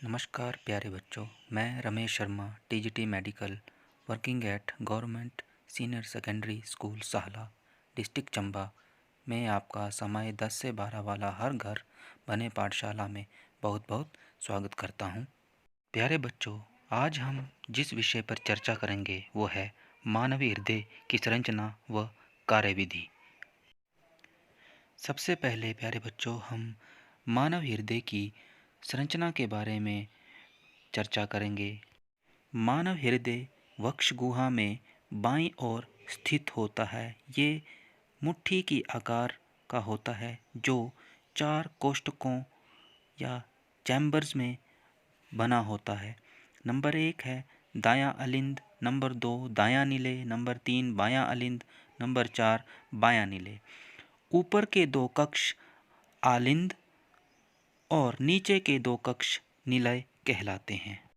नमस्कार प्यारे बच्चों, मैं Ramesh Sharma TGT medical working at government senior secondary school Sahla district Chamba में आपका समय 10 से 12 वाला हर घर बने पाठशाला में बहुत बहुत स्वागत करता हूं। प्यारे बच्चों, आज हम जिस विषय पर चर्चा करेंगे वो है मानवीय हृदय की संरचना व कार्यविधि। सबसे पहले प्यारे बच्चों, हम मानव हृदय की संरचना के बारे में चर्चा करेंगे। मानव हृदय वक्ष गुहा में बाईं ओर स्थित होता है। ये मुट्ठी की आकार का होता है जो 4 कोष्ठकों या चैम्बर्स में बना होता है। नंबर 1 है दायां अलिंद, नंबर 2 दायां निलय, नंबर 3 बायां अलिंद, नंबर 4 बायां निलय। ऊपर के 2 कक्ष आलिंद और नीचे के 2 कक्ष निलय कहलाते हैं।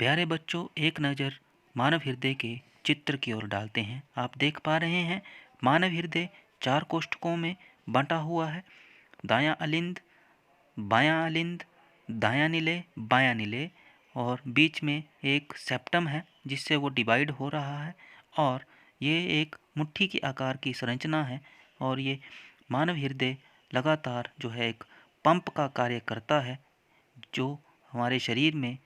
प्यारे बच्चों, एक नज़र मानव हृदय के चित्र की ओर डालते हैं। आप देख पा रहे हैं मानव हृदय 4 कोष्ठकों में बंटा हुआ है। दायां अलिंद, बायां अलिंद, दायां निलय, बायां निलय और बीच में एक सेप्टम है जिससे वो डिवाइड हो रहा है। और ये एक मुट्ठी की आकार की संरचना है और ये मानव हृदय लगातार जो है एक पंप का कार्य करता है जो हमारे शरीर में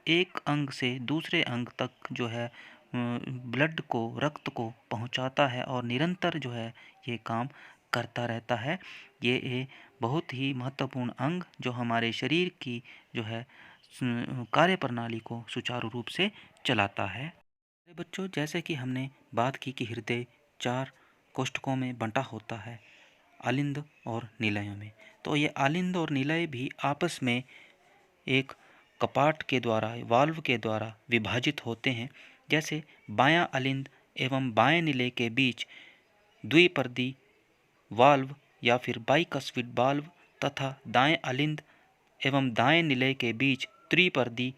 एक अंग से दूसरे अंग तक जो है ब्लड को, रक्त को पहुंचाता है और निरंतर जो है ये काम करता रहता है। ये एक बहुत ही महत्वपूर्ण अंग जो हमारे शरीर की जो है कार्य प्रणाली को सुचारू रूप से चलाता है। बच्चों, जैसे कि हमने बात की कि हृदय 4 कोष्ठकों में बंटा होता है, आलिंद और निलयों में। तो ये आलिंद और निलय भी आपस में एक कपाट के द्वारा, वाल्व के द्वारा विभाजित होते हैं। जैसे बायां अलिंद एवं बाएं निलय के बीच द्विपर्दी वाल्व या फिर बाइकस्पिड वाल्व तथा दाएं अलिंद एवं दाएं निलय के बीच त्रिपर्दी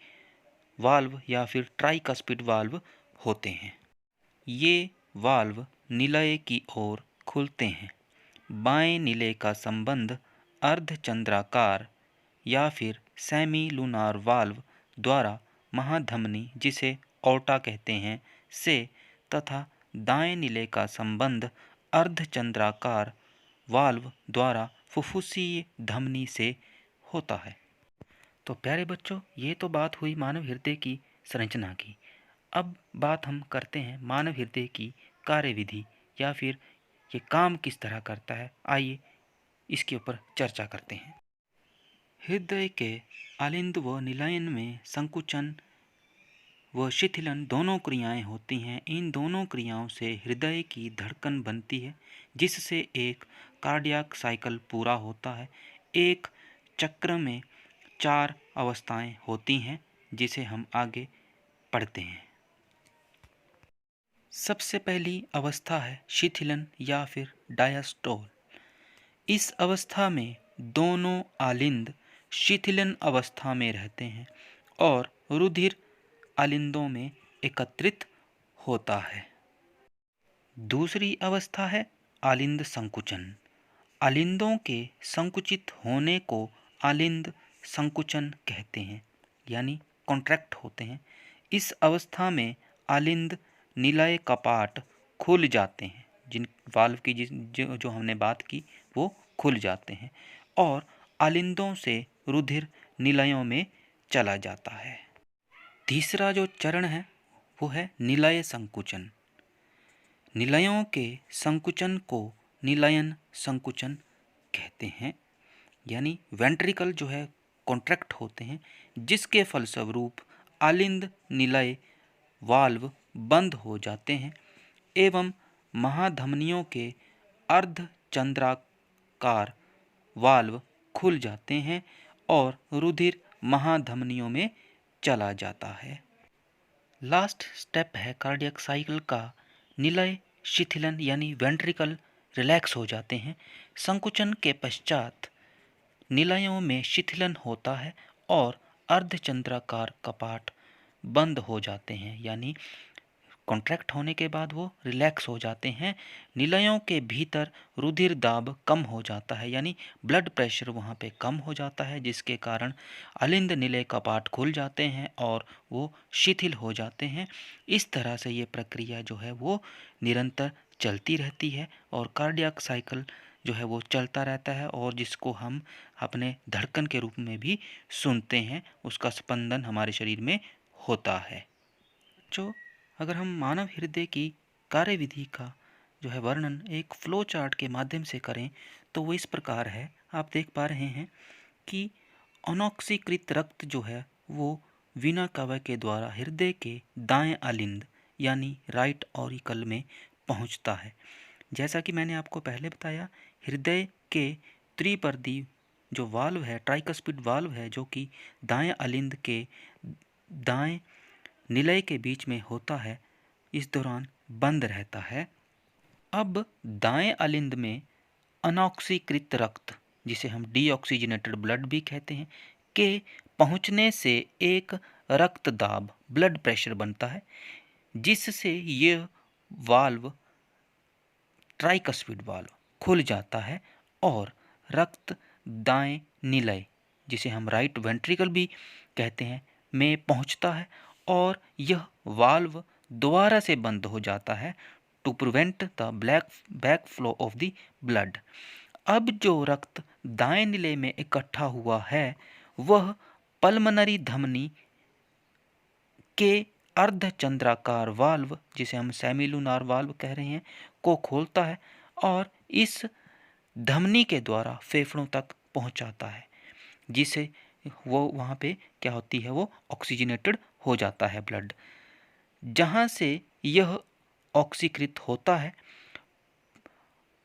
वाल्व या फिर ट्राइकस्पिड वाल्व होते हैं। ये वाल्व निलय की ओर खुलते हैं। बाएं निलय का संबंध अर्धचंद्राकार या फिर सेमी लूनार वाल्व द्वारा महाधमनी, जिसे ओर्टा कहते हैं, से तथा दाएं निलय का संबंध अर्धचंद्राकार वाल्व द्वारा फुफ्फुसीय धमनी से होता है। तो प्यारे बच्चों, ये तो बात हुई मानव हृदय की संरचना की। अब बात हम करते हैं मानव हृदय की कार्यविधि या फिर ये काम किस तरह करता है। आइए इसके ऊपर चर्चा करते हैं। हृदय के आलिंद व निलयन में संकुचन व शिथिलन दोनों क्रियाएं होती हैं। इन दोनों क्रियाओं से हृदय की धड़कन बनती है जिससे एक कार्डियक साइकिल पूरा होता है। एक चक्र में 4 अवस्थाएं होती हैं जिसे हम आगे पढ़ते हैं। सबसे पहली अवस्था है शिथिलन या फिर डायस्टोल। इस अवस्था में दोनों आलिंद शिथिलन अवस्था में रहते हैं और रुधिर आलिंदों में एकत्रित होता है। दूसरी अवस्था है आलिंद संकुचन। आलिंदों के संकुचित होने को आलिंद संकुचन कहते हैं, यानी कॉन्ट्रैक्ट होते हैं। इस अवस्था में आलिंद निलय कपाट खुल जाते हैं। जिन वाल्व की जो हमने बात की वो खुल जाते हैं और आलिंदों से रुधिर निलयों में चला जाता है। तीसरा जो चरण है वो है निलय संकुचन। निलयों के संकुचन को निलयन संकुचन कहते हैं, यानी वेंट्रिकल जो है कॉन्ट्रैक्ट होते हैं जिसके फलस्वरूप आलिंद निलय वाल्व बंद हो जाते हैं एवं महाधमनियों के अर्धचंद्राकार वाल्व खुल जाते हैं और रुधिर महाधमनियों में चला जाता है। लास्ट स्टेप है कार्डियक साइकिल का निलय शिथिलन, यानी वेंट्रिकल रिलैक्स हो जाते हैं। संकुचन के पश्चात निलयों में शिथिलन होता है और अर्धचंद्राकार कपाट बंद हो जाते हैं, यानी कॉन्ट्रैक्ट होने के बाद वो रिलैक्स हो जाते हैं। निलयों के भीतर रुधिर दाब कम हो जाता है, यानी ब्लड प्रेशर वहाँ पे कम हो जाता है, जिसके कारण अलिंद निलय कपाट खुल जाते हैं और वो शिथिल हो जाते हैं। इस तरह से ये प्रक्रिया जो है वो निरंतर चलती रहती है और कार्डियक साइकिल जो है वो चलता रहता है, और जिसको हम अपने धड़कन के रूप में भी सुनते हैं, उसका स्पंदन हमारे शरीर में होता है। जो अगर हम मानव हृदय की कार्यविधि का जो है वर्णन एक फ्लो चार्ट के माध्यम से करें तो वो इस प्रकार है। आप देख पा रहे हैं कि अनॉक्सीकृत रक्त जो है वो वीना कवय के द्वारा हृदय के दाएं अलिंद यानी राइट ऑरिकल में पहुंचता है। जैसा कि मैंने आपको पहले बताया, हृदय के त्रिपर्दी जो वाल्व है, ट्राइकस्पिड वाल्व है, जो कि दाएं अलिंद के दाएं निलय के बीच में होता है, इस दौरान बंद रहता है। अब दाएं अलिंद में अनॉक्सीकृत रक्त, जिसे हम डीऑक्सीजनेटेड ब्लड भी कहते हैं, के पहुंचने से एक रक्त दाब ब्लड प्रेशर बनता है, जिससे यह वाल्व ट्राइकस्पिड वाल्व खुल जाता है और रक्त दाएं निलय, जिसे हम राइट वेंट्रिकल भी कहते हैं, में पहुंचता है और यह वाल्व दोबारा से बंद हो जाता है to prevent the back flow of the blood. अब जो रक्त दाएं निलय में इकट्ठा हुआ है वह पल्मनरी धमनी के अर्धचंद्राकार वाल्व, जिसे हम सेमिलुनार वाल्व कह रहे हैं, को खोलता है और इस धमनी के द्वारा फेफड़ों तक पहुंचाता है, जिसे वो वहाँ पे क्या होती है, वो ऑक्सीजनेटेड हो जाता है ब्लड। जहाँ से यह ऑक्सीकृत होता है,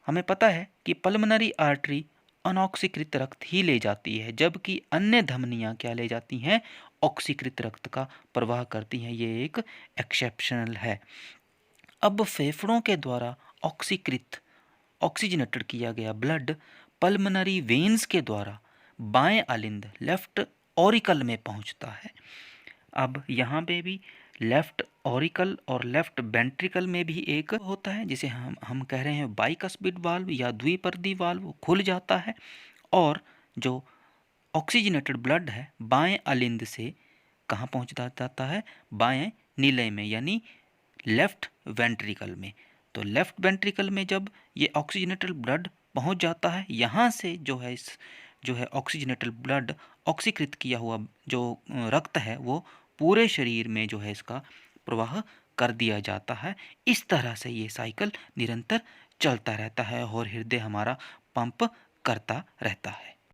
हमें पता है कि पल्मनरी आर्टरी अनऑक्सीकृत रक्त ही ले जाती है, जबकि अन्य धमनियाँ क्या ले जाती हैं, ऑक्सीकृत रक्त का प्रवाह करती हैं। ये एक एक्सेप्शनल है। अब फेफड़ों के द्वारा ऑक्सीजनेटेड किया गया ब्लड पल्मनरी वेन्स के द्वारा बाएं अलिंद लेफ्ट ऑरिकल में पहुंचता है। अब यहाँ पे भी लेफ्ट ऑरिकल और लेफ्ट वेंट्रिकल में भी एक होता है, जिसे हम कह रहे हैं बाइकस्पिड वाल्व या द्विपर्दी वाल्व, खुल जाता है और जो ऑक्सीजनेटेड ब्लड है बाएं अलिंद से कहाँ पहुँच जाता है, बाएं निलय में, यानी लेफ्ट वेंट्रिकल में। तो लेफ्ट वेंट्रिकल में जब ये ऑक्सीजनेटेड ब्लड पहुंच जाता है, यहाँ से जो है ऑक्सीजनेटेड ब्लड, ऑक्सीकृत किया हुआ जो रक्त है, वो पूरे शरीर में जो है इसका प्रवाह कर दिया जाता है। इस तरह से ये साइकिल निरंतर चलता रहता है और हृदय हमारा पंप करता रहता है।